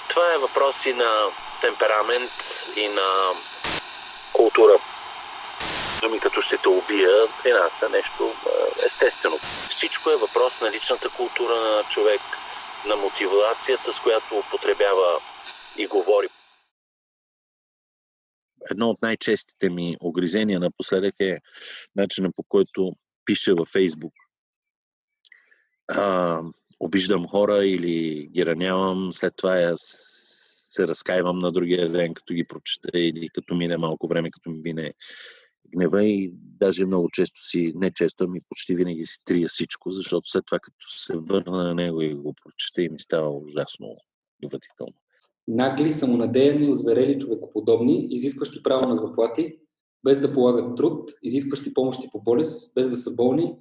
Това е въпрос и на темперамент, и на култура. Думи като ще те убия, при нас е нещо естествено. Всичко е въпрос на личната култура на човек, на мотивацията, с която употребява и говори. Едно от най-честите ми огризения напоследък е начинът, по който пише във Фейсбук. Обиждам хора или ги ранявам, след това се разкаивам на другия ден, като ги прочета или като мине малко време, като ми мине гнева и даже много често не често, ами почти винаги си трия всичко, защото след това като се върна на него и го прочета и ми става ужасно довратително. Нагли, самонадеяни, озверели, човекоподобни, изискващи право на заплати, без да полагат труд, изискващи помощи по болест, без да са болни,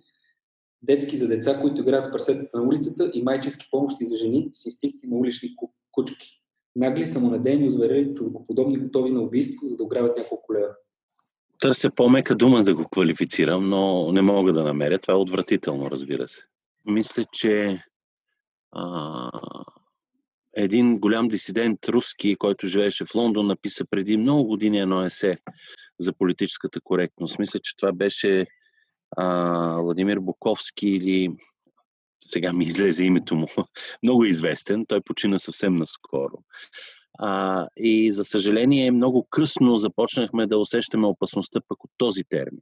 детски за деца, които играят с прасетата на улицата и майчински помощи за жени с инстинкти на улични кучки. Нагли, самонадеяни, озверели, човекоподобни, готови на убийство, за да ограбят няколко лева. Търся по-мека дума да го квалифицирам, но не мога да намеря. Това е отвратително, разбира се. Мисля, че един голям дисидент руски, който живееше в Лондон, написа преди много години едно есе за политическата коректност. Мисля, че това беше Владимир Буковски или сега ми излезе името му, много известен. Той почина съвсем наскоро. И за съжаление много късно започнахме да усещаме опасността пък от този термин.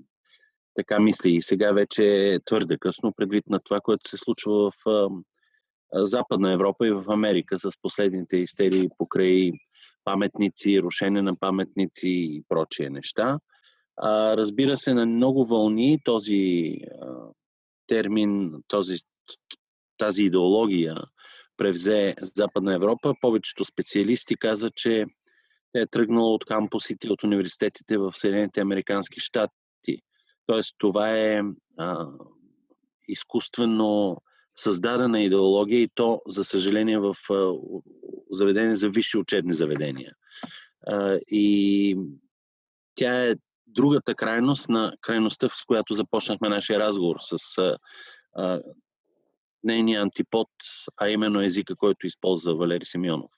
Така мисля и сега вече е твърде късно, предвид на това, което се случва в Западна Европа и в Америка с последните истерии покрай паметници, рушене на паметници и прочие неща. Разбира се, на много вълни този термин, тази идеология превзе Западна Европа. Повечето специалисти казват, че е тръгнало от кампусите, от университетите в Съединените американски щати. Тоест, това е изкуствено създадена идеология и то, за съжаление, в заведения за висши учебни заведения. И тя е другата крайност на крайността, с която започнахме нашия разговор с нейния антипод, а именно езика, който използва Валери Симеонов.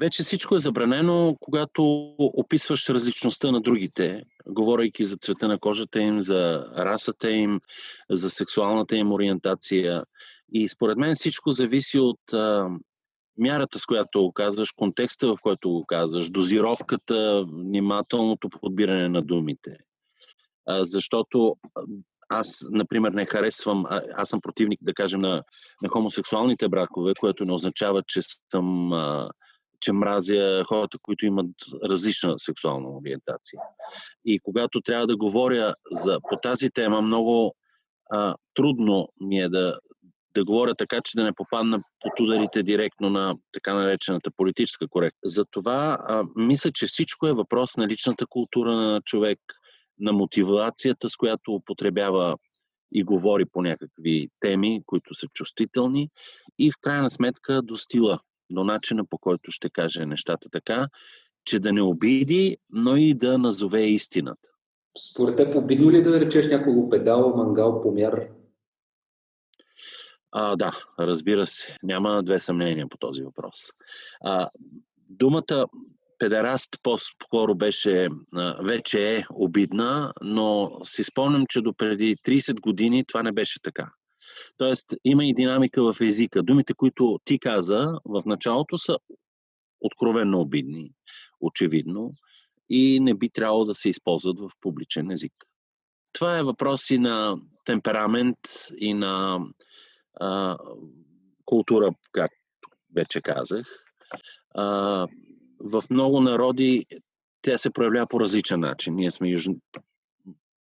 Вече всичко е забранено, когато описваш различността на другите, говорейки за цвета на кожата им, за расата им, за сексуалната им ориентация. И според мен всичко зависи от мярата, с която го казваш, контекста, в който го казваш, дозировката, внимателното подбиране на думите. Защото аз, например, не харесвам, аз съм противник, да кажем, на хомосексуалните бракове, което не означава, че мразя хората, които имат различна сексуална ориентация. И когато трябва да говоря по тази тема, много трудно ми е да говоря така, че да не попадна под ударите директно на така наречената политическа коректност. Затова мисля, че всичко е въпрос на личната култура на човек, на мотивацията, с която употребява и говори по някакви теми, които са чувствителни, и в крайна сметка до стила, до начина, по който ще каже нещата така, че да не обиди, но и да назове истината. Според теб обидно ли да речеш някого педал, мангал, помяр? Да, разбира се. Няма две съмнения по този въпрос. Думата педераст по-скоро вече е обидна, но си спомням, че до преди 30 години това не беше така. Тоест, има и динамика в езика. Думите, които ти каза в началото, са откровенно обидни, очевидно, и не би трябвало да се използват в публичен език. Това е въпрос и на темперамент, и на култура, както вече казах. В много народи тя се проявлява по различен начин. Ние сме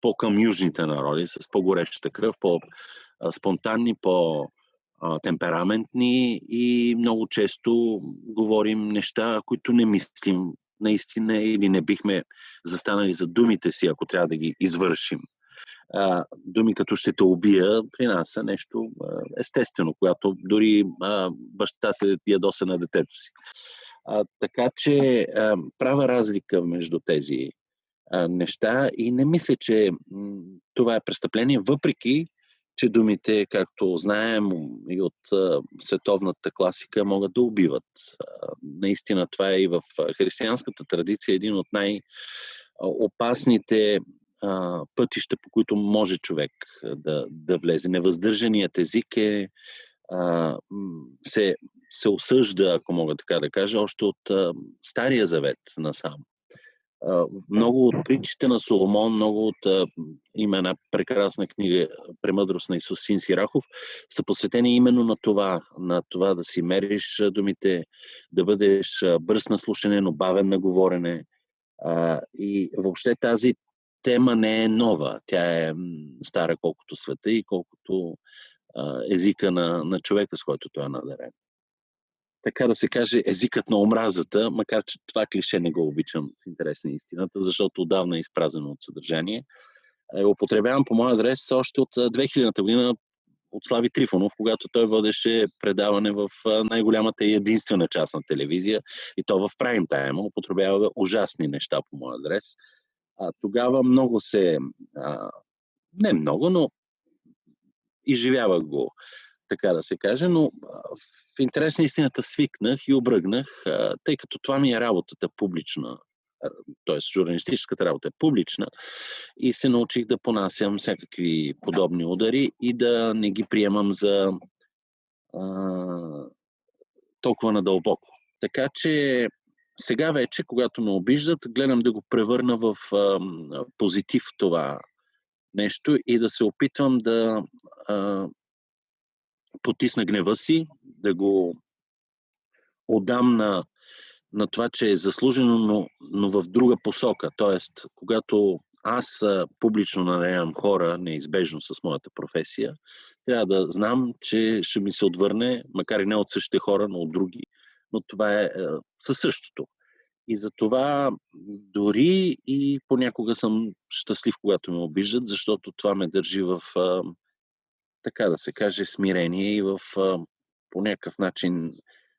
по-към южните народи, с по-гореща кръв, по-спонтанни, по-темпераментни и много често говорим неща, които не мислим наистина или не бихме застанали за думите си, ако трябва да ги извършим. Думи като ще те убия при нас са нещо естествено, когато дори баща се ядоса на детето си. Така че правя разлика между тези неща и не мисля, че това е престъпление, въпреки че думите, както знаем и от световната класика, могат да убиват. Наистина това е и в християнската традиция един от най-опасните пътища, по които може човек да влезе. Невъздържаният език се осъжда, ако мога така да кажа, още от Стария завет насам. Много от притчите на Соломон, много от има една прекрасна книга "Премъдрост" на Исусин Сирахов, са посветени именно на това да си мериш думите, да бъдеш бърз на слушане, но бавен на говорене. И въобще тази тема не е нова. Тя е стара колкото света и колкото езика на човека, с който той е надарен. Така да се каже, езикът на омразата, макар че това клише не го обичам в интерес на истината, защото отдавна е изпразено от съдържание. Употребявам по моя адрес още от 2000-та година от Слави Трифонов, когато той водеше предаване в най-голямата и единствена част на телевизия, и то в прайм тайм. Употребява ужасни неща по моя адрес. Тогава много не много, но изживявах го, така да се каже, но в интерес на истината свикнах и обръгнах, тъй като това ми е работата публична, т.е. журналистическата работа е публична, и се научих да понасям всякакви подобни удари и да не ги приемам за толкова надълбоко. Така че сега вече, когато ме обиждат, гледам да го превърна в позитив това нещо и да се опитвам да потисна гнева си, да го отдам на това, че е заслужено, но в друга посока. Тоест, когато аз публично нареям хора, неизбежно с моята професия, трябва да знам, че ще ми се отвърне, макар и не от същите хора, но от други. Но това е със същото. И затова дори и понякога съм щастлив, когато ме обиждат, защото това ме държи в, така да се каже, смирение и в по някакъв начин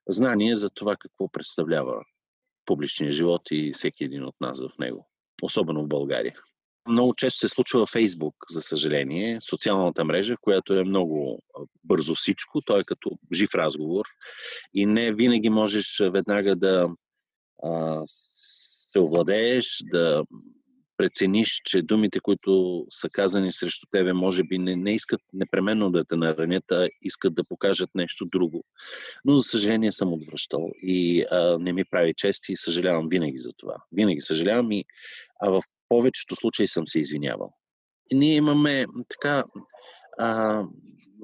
знание за това какво представлява публичния живот и всеки един от нас в него, особено в България. Много често се случва във Фейсбук, за съжаление, социалната мрежа, която е много бързо всичко, той е като жив разговор и не винаги можеш веднага да се овладееш, да прецениш, че думите, които са казани срещу тебе, може би не искат непременно да те наранят, а искат да покажат нещо друго. Но, за съжаление, съм отвръщал и не ми прави чест и съжалявам винаги за това. Винаги съжалявам, а в повечето случаи съм се извинявал. И ние имаме така...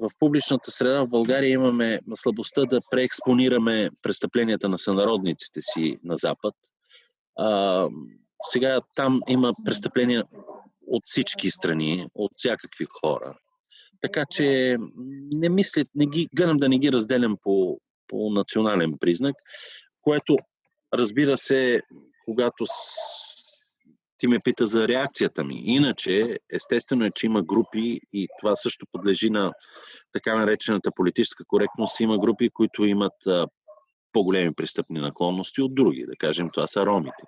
в публичната среда в България имаме слабостта да преекспонираме престъпленията на сънародниците си на Запад. Сега там има престъпления от всички страни, от всякакви хора. Така че гледам да не ги разделям по национален признак, което, разбира се, когато ти ме пита за реакцията ми. Иначе, естествено е, че има групи и това също подлежи на така наречената политическа коректност. Има групи, които имат по-големи престъпни наклонности от други. Да кажем, това са ромите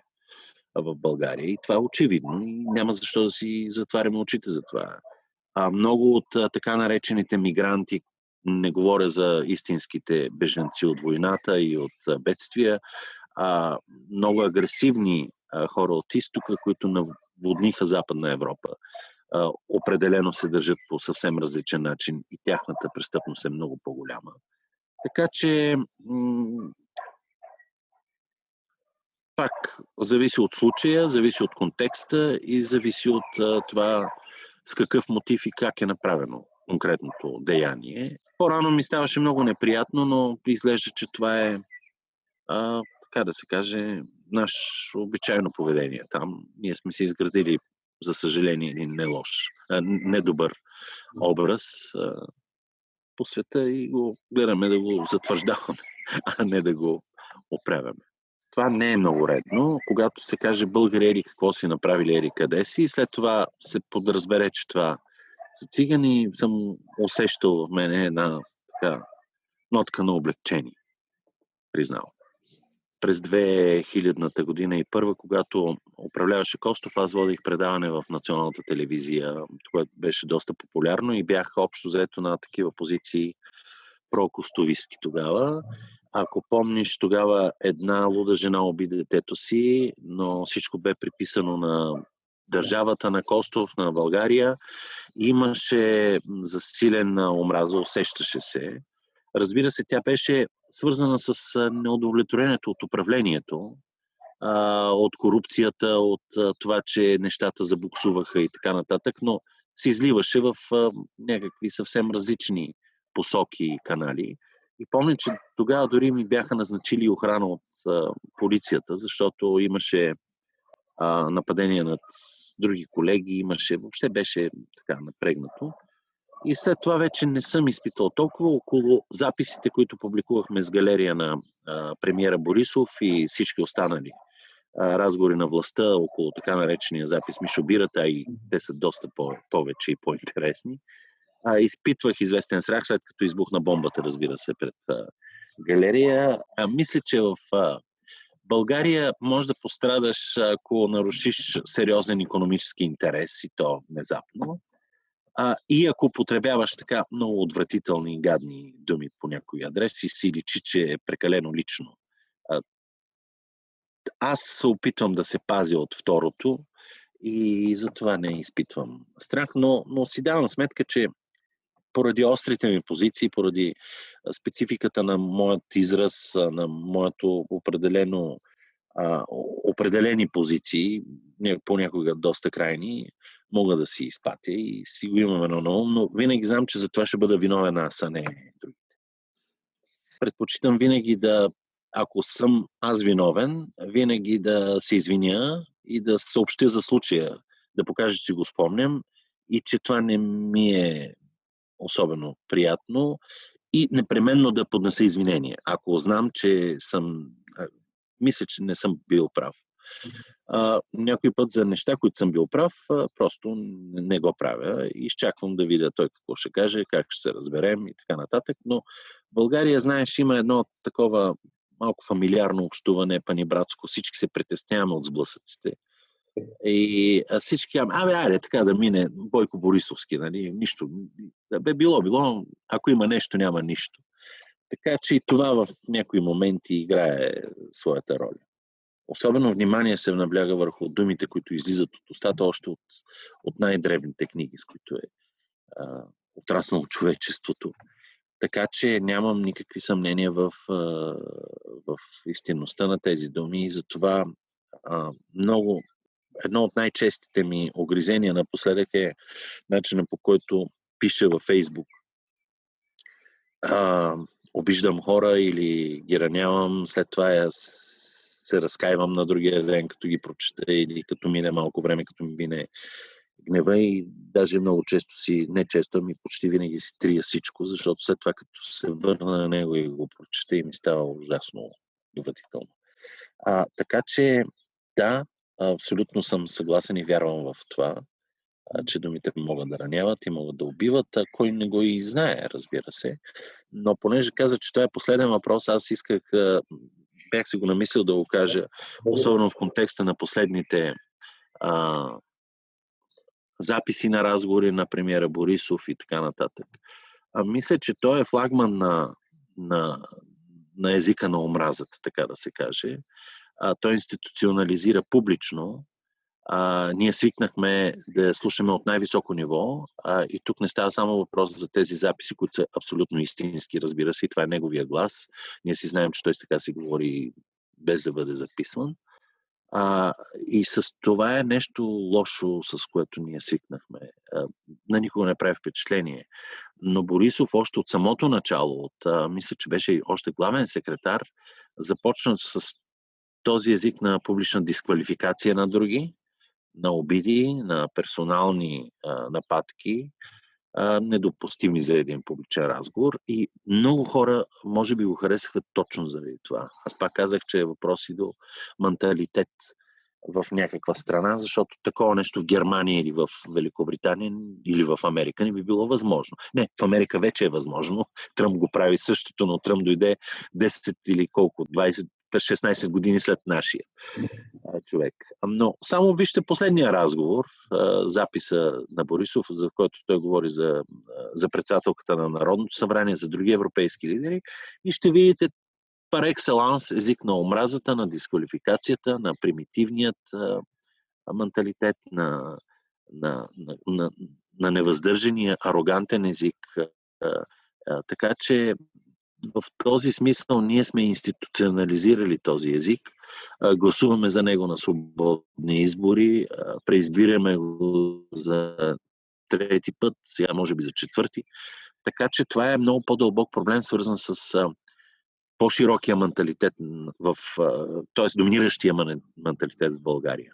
в България. И това е очевидно и няма защо да си затваряме очите за това. Много от така наречените мигранти, не говоря за истинските бежанци от войната и от бедствия, много агресивни хора от изтока, които наводниха Западна Европа, определено се държат по съвсем различен начин и тяхната престъпност е много по-голяма. Така че пак зависи от случая, зависи от контекста и зависи от това с какъв мотив и как е направено конкретното деяние. По-рано ми ставаше много неприятно, но изглежда, че това е, така да се каже, наш обичайно поведение там. Ние сме си изградили, за съжаление, един недобър образ по света и го гледаме да го затвърждаваме, а не да го оправяме. Това не е много редно, когато се каже българи ели какво си направили, ели къде си, и след това се подразбере, че това са цигани, съм усещал в мене една така нотка на облегчение, признавам. през 2000-та година и първа, когато управляваше Костов, аз водих предаване в националната телевизия, което беше доста популярно и бях общо взето на такива позиции прокостовистки тогава. Ако помниш, тогава една луда жена уби детето си, но всичко бе приписано на държавата на Костов, на България. Имаше засилена омраза, усещаше се. Разбира се, тя беше свързана с неудовлетворението от управлението, от корупцията, от това, че нещата забуксуваха и така нататък, но се изливаше в някакви съвсем различни посоки и канали. И помня, че тогава дори ми бяха назначили охрана от полицията, защото имаше нападения над други колеги, въобще беше така напрегнато. И след това вече не съм изпитал толкова около записите, които публикувахме с галерия на премиера Борисов и всички останали разговори на властта около така наречения запис Мишобирата, и те са доста повече и по-интересни. Изпитвах известен страх, след като избухна бомбата, разбира се, пред галерия. Мисля, че в България може да пострадаш, ако нарушиш сериозен икономически интерес, и то внезапно. И ако потребяваш така много отвратителни и гадни думи по някой адрес и си личи, че е прекалено лично. Аз се опитвам да се пазя от второто и затова не изпитвам страх, но си давам сметка, че поради острите ми позиции, поради спецификата на моят израз, на моето определени позиции, понякога доста крайни, мога да си изпатя и си го имам едно на ум, но винаги знам, че за това ще бъда виновен аз, а не другите. Предпочитам винаги ако съм аз виновен, винаги да се извиня и да съобщя за случая, да покажа, че го спомням и че това не ми е особено приятно и непременно да поднеса извинение. Ако знам, че мисля, че не съм бил прав. Някой път за неща, които съм бил прав, просто не го правя и изчаквам да видя той какво ще каже, как ще се разберем и така нататък. Но в България, знаеш, има едно такова малко фамилиарно общуване, панибратско. Всички се притесняваме от сблъсъците. И всички, айде така да мине Бойко Борисовски, нали, нищо. Било, ако има нещо, няма нищо. Така че и това в някои моменти играе своята роля. Особено внимание се набляга върху думите, които излизат от устата, още от най-древните книги, с които е отраснало човечеството. Така че нямам никакви съмнения в истинността на тези думи и затова едно от най-честите ми огризения напоследък е начинът, по който пиша във Фейсбук. Обиждам хора или ги ранявам, след това се разкаивам на другия ден, като ги прочета или като мине малко време, като ми мине гнева и даже много често не често, ами почти винаги си трия всичко, защото след това като се върна на него и го прочета и ми става ужасно довратително. Така че да, абсолютно съм съгласен и вярвам в това, че думите могат да раняват и могат да убиват, кой не го и знае, разбира се. Но понеже каза, че това е последен въпрос, аз бях си го намислил да го кажа, особено в контекста на последните записи на разговори на премиера Борисов и така нататък. Мисля, че той е флагман на езика на омразата, така да се каже. Той институционализира публично. Ние свикнахме да слушаме от най-високо ниво и тук не става само въпрос за тези записи, които са абсолютно истински, разбира се, и това е неговия глас. Ние си знаем, че той така си говори без да бъде записван. И с това е нещо лошо, с което ние свикнахме. На никого не прави впечатление. Но Борисов още от самото начало, мисля, че беше още главен секретар, започна с този език на публична дисквалификация на други, на обиди, на персонални нападки, недопустими за един публичен разговор. И много хора, може би, го харесаха точно заради това. Аз пак казах, че е въпрос и до менталитет в някаква страна, защото такова нещо в Германия или в Великобритания или в Америка не би било възможно. Не, в Америка вече е възможно. Тръмп го прави същото, но Тръмп дойде 10 или колко, 20 16 години след нашия човек. Но само вижте последния разговор, записа на Борисов, за който той говори за председателката на Народното събрание, за други европейски лидери, и ще видите пар екселанс език на омразата, на дисквалификацията, на примитивният менталитет, на невъздържания, арогантен език. Така че в този смисъл ние сме институционализирали този език, гласуваме за него на свободни избори, преизбираме го за трети път, сега може би за четвърти. Така че това е много по-дълбок проблем, свързан с по-широкия менталитет, т.е. доминиращия менталитет в България.